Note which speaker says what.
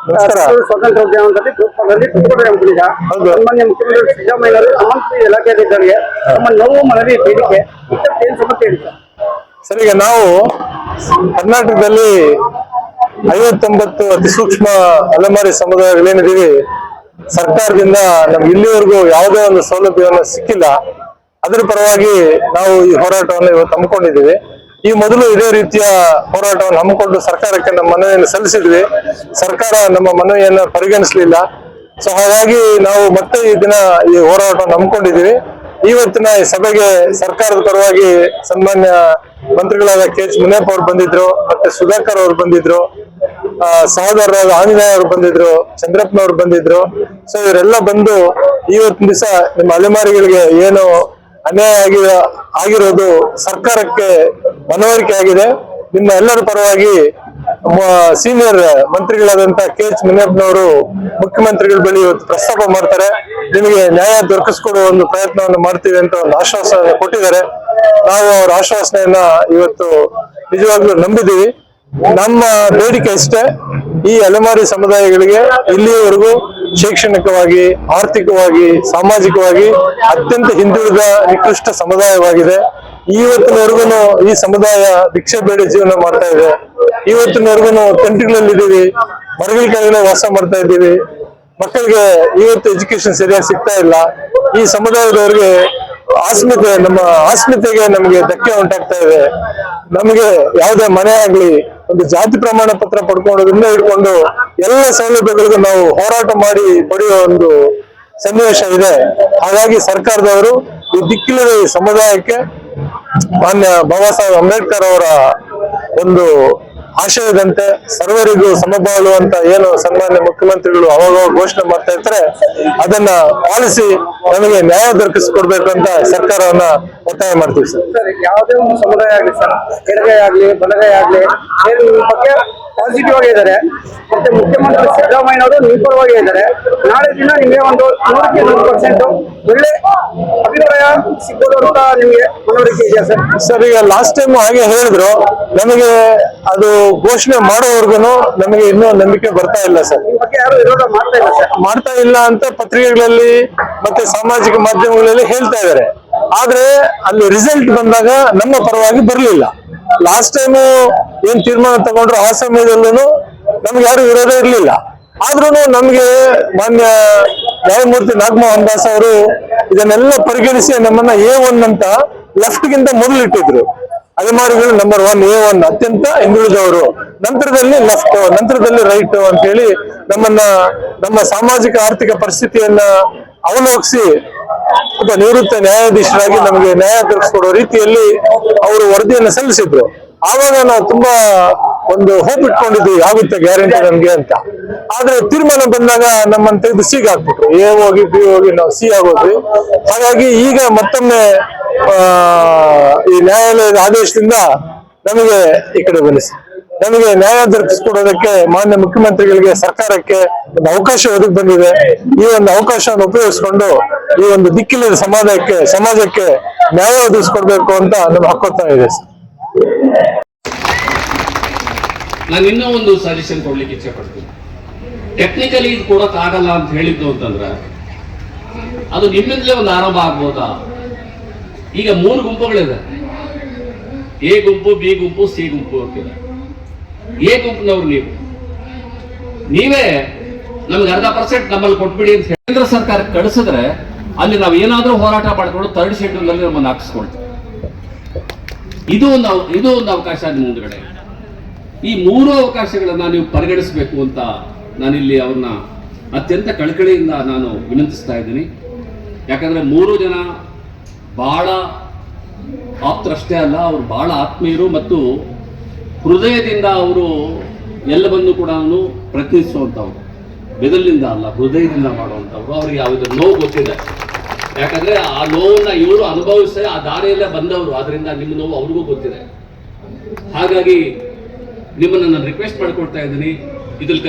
Speaker 1: ಸ್ವಾತಂತ್ರ್ಯ ಉದ್ಯಾನದಲ್ಲಿ ಸನ್ಮಾನ್ಯ ಮುಖ್ಯಮಂತ್ರಿ ಸಿದ್ದರಾಮಯ್ಯವರು ಸಮಂತ್ರ ಇಲಾಖೆಗಳಿಗೆ ನಮ್ಮ ನೋವು ಮನವಿ ಬೇಡಿಕೆ ಏನು ಸಮಸ್ಯೆ ಇದೆ
Speaker 2: ಸರ್? ಈಗ ನಾವು ಕರ್ನಾಟಕದಲ್ಲಿ 59 ಅತಿ ಸೂಕ್ಷ್ಮ ಅಲೆಮಾರಿ ಸಮುದಾಯಗಳೇನಿದೀವಿ, ಸರ್ಕಾರದಿಂದ ನಮ್ಗೆ ಇಲ್ಲಿವರೆಗೂ ಯಾವುದೇ ಒಂದು ಸೌಲಭ್ಯವನ್ನು ಸಿಕ್ಕಿಲ್ಲ. ಅದರ ಪರವಾಗಿ ನಾವು ಈ ಹೋರಾಟವನ್ನು ಇವತ್ತು ಹಮ್ಮಿಕೊಂಡಿದ್ದೀವಿ. ಈ ಮೊದಲು ಇದೇ ರೀತಿಯ ಹೋರಾಟವನ್ನು ಹಮ್ಮಿಕೊಂಡು ಸರ್ಕಾರಕ್ಕೆ ನಮ್ಮ ಮನವಿಯನ್ನು ಸಲ್ಲಿಸಿದ್ವಿ. ಸರ್ಕಾರ ನಮ್ಮ ಮನವಿಯನ್ನು ಪರಿಗಣಿಸಲಿಲ್ಲ. ಸೊ ಹಾಗಾಗಿ ನಾವು ಮತ್ತೆ ಈ ದಿನ ಈ ಹೋರಾಟವನ್ನು ಹಮ್ಮಿಕೊಂಡಿದ್ದೀವಿ. ಇವತ್ತಿನ ಈ ಸಭೆಗೆ ಸರ್ಕಾರದ ಪರವಾಗಿ ಸನ್ಮಾನ್ಯ ಮಂತ್ರಿಗಳಾದ KH ಮುನಿಯಪ್ಪ ಅವರು ಬಂದಿದ್ರು, ಮತ್ತೆ ಸುಧಾಕರ್ ಅವರು ಬಂದಿದ್ರು, ಸಹೋದರರಾದ ಆಂಜನೇಯ ಅವರು ಬಂದಿದ್ರು, ಚಂದ್ರಪ್ಪನವರು ಬಂದಿದ್ರು. ಸೊ ಇವರೆಲ್ಲ ಬಂದು ಇವತ್ತಿನ ದಿವಸ ನಿಮ್ಮ ಅಲೆಮಾರಿಗಳಿಗೆ ಏನು ಅನ್ಯಾಯ ಆಗಿರೋದು ಸರ್ಕಾರಕ್ಕೆ ಮನವರಿಕೆ ಆಗಿದೆ. ನಿಮ್ಮ ಎಲ್ಲರ ಪರವಾಗಿ ಸೀನಿಯರ್ ಮಂತ್ರಿಗಳಾದಂತಹ KH ಮುನಿಯಪ್ಪನವರು ಮುಖ್ಯಮಂತ್ರಿಗಳ ಬಳಿ ಇವತ್ತು ಪ್ರಸ್ತಾಪ ಮಾಡ್ತಾರೆ. ನಿಮಗೆ ನ್ಯಾಯ ದೊರಕಿಸ್ಕೊಡುವ ಒಂದು ಪ್ರಯತ್ನವನ್ನು ಮಾಡ್ತೀವಿ ಅಂತ ಒಂದು ಆಶ್ವಾಸನೆ ಕೊಟ್ಟಿದ್ದಾರೆ. ನಾವು ಅವರ ಆಶ್ವಾಸನೆಯನ್ನ ಇವತ್ತು ನಿಜವಾಗ್ಲೂ ನಂಬಿದ್ದೀವಿ. ನಮ್ಮ ಬೇಡಿಕೆ ಇಷ್ಟೇ, ಈ ಅಲೆಮಾರಿ ಸಮುದಾಯಗಳಿಗೆ ಇಲ್ಲಿಯವರೆಗೂ ಶೈಕ್ಷಣಿಕವಾಗಿ, ಆರ್ಥಿಕವಾಗಿ, ಸಾಮಾಜಿಕವಾಗಿ ಅತ್ಯಂತ ಹಿಂದುಳಿದ ನಿಕೃಷ್ಟ ಸಮುದಾಯವಾಗಿದೆ. ಇವತ್ತಿನವರೆಗೂ ಈ ಸಮುದಾಯ ಭಿಕ್ಷೆ ಬೇಡಿ ಜೀವನ ಮಾಡ್ತಾ ಇದೆ. ಇವತ್ತಿನವರೆಗೂ ಟೆಂಟ್ಗಳಲ್ಲಿ ಇದ್ದೀವಿ, ಮರಗಳ ಕೆಳಗಡೆ ವಾಸ ಮಾಡ್ತಾ ಇದ್ದೀವಿ. ಮಕ್ಕಳಿಗೆ ಇವತ್ತು ಎಜುಕೇಶನ್ ಸರಿಯಾಗಿ ಸಿಗ್ತಾ ಇಲ್ಲ. ಈ ಸಮುದಾಯದವರಿಗೆ ನಮ್ಮ ಆಸ್ಮಿತೆಗೆ ನಮಗೆ ಧಕ್ಕೆ ಉಂಟಾಗ್ತಾ ಇದೆ. ನಮಗೆ ಯಾವುದೇ ಮನೆ ಆಗ್ಲಿ, ಒಂದು ಜಾತಿ ಪ್ರಮಾಣ ಪತ್ರ ಪಡ್ಕೊಳ್ಳೋದ್ರಿಂದ ಹಿಡ್ಕೊಂಡು ಎಲ್ಲ ಸೌಲಭ್ಯಗಳಿಗೂ ನಾವು ಹೋರಾಟ ಮಾಡಿ ಪಡೆಯುವ ಒಂದು ಸನ್ನಿವೇಶ ಇದೆ. ಹಾಗಾಗಿ ಸರ್ಕಾರದವರು ಈ ದಿಕ್ಕಿಲ್ಲದ ಈ ಸಮುದಾಯಕ್ಕೆ ಮಾನ್ಯ ಬಾಬಾ ಸಾಹೇಬ್ ಅಂಬೇಡ್ಕರ್ ಅವರ ಒಂದು ಆಶಯದಂತೆ ಸರ್ವರಿಗೂ ಸಮಬಾಳು ಅಂತ ಏನು ಸನ್ಮಾನ್ಯ ಮುಖ್ಯಮಂತ್ರಿಗಳು ಅವಾಗ ಘೋಷಣೆ ಮಾಡ್ತಾ ಇರ್ತಾರೆ, ಅದನ್ನ ಪಾಲಿಸಿ ನಮಗೆ ನ್ಯಾಯ ದೊರಕಿಸಿಕೊಡ್ಬೇಕು ಅಂತ ಸರ್ಕಾರವನ್ನ ಒತ್ತಾಯ ಮಾಡ್ತೀವಿ.
Speaker 1: ಸರ್, ಯಾವುದೇ ಒಂದು ಸಮುದಾಯ ಆಗಲಿ ಸರ್, ಎಡಗೈ ಆಗ್ಲಿ ಬಲಗೈ ಆಗ್ಲಿ ಬಗ್ಗೆ ಪಾಸಿಟಿವ್ ಆಗಿದ್ದಾರೆ. ಮತ್ತೆ ಮುಖ್ಯಮಂತ್ರಿ ಸಿದ್ದರಾಮಯ್ಯನವರು ನಿಪರವಾಗಿ ಇದ್ದಾರೆ. ನಾಳೆ ದಿನ ನಿಮಗೆ ಒಂದು 100% ಒಳ್ಳೆ ಅಭಿಪ್ರಾಯ ಸಿಗ್ಬೋದು ಅಂತ ನಿಮಗೆ ಮನವರಿಕೆ ಇದೆಯಾ ಸರ್?
Speaker 2: ಸರ್, ಈಗ ಲಾಸ್ಟ್ ಟೈಮ್ ಹಾಗೆ ಹೇಳಿದ್ರು, ನಮಗೆ ಅದು ಘೋಷಣೆ ಮಾಡೋವರೆಗೂ ನಮಗೆ ಇನ್ನೂ ನಂಬಿಕೆ ಬರ್ತಾ ಇಲ್ಲ ಸರ್.
Speaker 1: ಈ ಬಗ್ಗೆ ಯಾರು ವಿರೋಧ
Speaker 2: ಮಾಡ್ತಾ ಇಲ್ಲ ಅಂತ ಪತ್ರಿಕೆಗಳಲ್ಲಿ ಮತ್ತೆ ಸಾಮಾಜಿಕ ಮಾಧ್ಯಮಗಳಲ್ಲಿ ಹೇಳ್ತಾ ಇದ್ದಾರೆ. ಆದ್ರೆ ಅಲ್ಲಿ ರಿಸಲ್ಟ್ ಬಂದಾಗ ನಮ್ಮ ಪರವಾಗಿ ಬರಲಿಲ್ಲ. ಲಾಸ್ಟ್ ಟೈಮ್ ಏನ್ ತೀರ್ಮಾನ ತಗೊಂಡ್ರು ಆ ಸಮಯದಲ್ಲೂ ನಮ್ಗೆ ಯಾರು ವಿರೋಧ ಇರ್ಲಿಲ್ಲ. ಆದ್ರೂ ನಮ್ಗೆ ಮಾನ್ಯ ನ್ಯಾಯಮೂರ್ತಿ ನಾಗಮೋಹನ್ ದಾಸ್ ಅವರು ಇದನ್ನೆಲ್ಲ ಪರಿಗಣಿಸಿ ನಮ್ಮನ್ನ A1 ಅಂತ ಲೆಫ್ಟ್ ಗಿಂತ ಮೊದಲಿಟ್ಟಿದ್ರು. ಅಲೆಮಾರಿಗಳು ನಂಬರ್ 1 A1 ಅತ್ಯಂತ ಹಿಂದುಳಿದವರು, ನಂತರದಲ್ಲಿ ಲೆಫ್ಟ್, ನಂತರದಲ್ಲಿ ರೈಟ್ ಅಂತ ಹೇಳಿ ನಮ್ಮ ಸಾಮಾಜಿಕ ಆರ್ಥಿಕ ಪರಿಸ್ಥಿತಿಯನ್ನ ಅವಲೋಕಿಸಿ ಒಬ್ಬ ನಿವೃತ್ತ ನ್ಯಾಯಾಧೀಶರಾಗಿ ನಮಗೆ ನ್ಯಾಯ ದೊರಕಿಸಿಕೊಡೋ ರೀತಿಯಲ್ಲಿ ಅವರು ವರದಿಯನ್ನು ಸಲ್ಲಿಸಿದ್ರು. ಆವಾಗ ನಾವು ತುಂಬಾ ಒಂದು ಹೋಪ್ ಇಟ್ಕೊಂಡಿದ್ವಿ, ಆಗುತ್ತೆ ಗ್ಯಾರಂಟಿ ನಮ್ಗೆ ಅಂತ. ಆದ್ರೆ ತೀರ್ಮಾನ ಬಂದಾಗ ನಮ್ಮನ್ನ ತೆಗೆದು C ಹಾಕ್ಬಿಟ್ರು. A ಹೋಗಿ B ಹೋಗಿ ನಾವು C ಆಗೋದ್ವಿ. ಹಾಗಾಗಿ ಈಗ ಮತ್ತೊಮ್ಮೆ ಈ ನ್ಯಾಯಾಲಯದ ಆದೇಶದಿಂದ ನಮಗೆ ಈ ಕಡೆ ಬಲಿಸಿ ನಮಗೆ ನ್ಯಾಯ ದೊರಕಿಸಿಕೊಡೋದಕ್ಕೆ ಮಾನ್ಯ ಮುಖ್ಯಮಂತ್ರಿಗಳಿಗೆ, ಸರ್ಕಾರಕ್ಕೆ ಒಂದು ಅವಕಾಶ ಒದಗಿ ಬಂದಿದೆ. ಈ ಒಂದು ಅವಕಾಶವನ್ನು ಉಪಯೋಗಿಸಿಕೊಂಡು ಈ ಒಂದು ದಿಕ್ಕಿಲ್ಲದ ಸಮಾಜಕ್ಕೆ ನ್ಯಾಯ ಒದಗಿಸ್ಕೊಡ್ಬೇಕು ಅಂತ ನಮ್ಮ ಹಕ್ಕೊತ್ತಾ ಇದೆ.
Speaker 3: ನಾನು ಇನ್ನೂ ಒಂದು ಸಜೆಷನ್ ಕೊಡ್ಲಿಕ್ಕೆ ಇಚ್ಛೆ ಪಡ್ತೀನಿ. ಟೆಕ್ನಿಕಲಿ ಇದು ಕೊಡಕ್ ಆಗಲ್ಲ ಅಂತ ಹೇಳಿದ್ದು ಅಂತಂದ್ರೆ ಅದು ನಿಮ್ಮಿಂದಲೇ ಒಂದು ಆರಂಭ ಆಗ್ಬೋದಾ? ಈಗ 3 ಗುಂಪುಗಳಿದೆ, A ಗುಂಪು, B ಗುಂಪು, C ಗುಂಪು ಅಂತಿದೆ. A ಗುಂಪಿನವ್ರು ನೀವೇ ನಮ್ಗೆ 1/2% ನಮ್ಮಲ್ಲಿ ಕೊಟ್ಬಿಡಿ ಅಂತ ಕೇಂದ್ರ ಸರ್ಕಾರ ಕಳಿಸಿದ್ರೆ ಅಲ್ಲಿ ನಾವು ಏನಾದ್ರೂ ಹೋರಾಟ ಮಾಡಿಕೊಂಡು 3rd ಶೆಡ್ಯೂಲ್ ಅಲ್ಲಿ ನಮ್ಮನ್ನು ಹಾಕಿಸ್ಕೊಳ್ತೀವಿ. ಇದು ಒಂದು ಅವಕಾಶ ನಿಮ್ಮ ಮುಂದುಗಡೆ. ಈ 3 ಅವಕಾಶಗಳನ್ನ ನೀವು ಪರಿಗಣಿಸಬೇಕು ಅಂತ ನಾನಿಲ್ಲಿ ಅವ್ರನ್ನ ಅತ್ಯಂತ ಕಳಕಳಿಯಿಂದ ನಾನು ವಿನಂತಿಸ್ತಾ ಇದ್ದೀನಿ. ಯಾಕಂದ್ರೆ 3 ಜನ ಬಹಳ ಆಪ್ತರಷ್ಟೇ ಅಲ್ಲ, ಅವರು ಬಹಳ ಆತ್ಮೀಯರು ಮತ್ತು ಹೃದಯದಿಂದ ಅವರು ಎಲ್ಲವನ್ನೂ ಕೂಡ ಪ್ರಯತ್ನಿಸುವಂಥವ್ರು. ಬೆದಲಿನಿಂದ ಅಲ್ಲ, ಹೃದಯದಿಂದ ಮಾಡುವಂಥವ್ರು. ಅವ್ರಿಗೆ ಯಾವುದೇ ನೋವು ಗೊತ್ತಿದೆ. ಯಾಕಂದ್ರೆ ಆ ನೋವನ್ನ ಇವರು ಅನುಭವಿಸಿ ಆ ದಾರಿಯಲ್ಲೇ ಬಂದವರು. ಆದ್ರಿಂದ ನಿಮ್ಮ ನೋವು ಅವ್ರಿಗೂ ಗೊತ್ತಿದೆ. ಹಾಗಾಗಿ ನಿಮ್ಮನ್ನ ನಾನು ರಿಕ್ವೆಸ್ಟ್ ಮಾಡ್ಕೊಳ್ತಾ ಇದ್ದೀನಿ, ಇದ್ರಲ್ಲಿ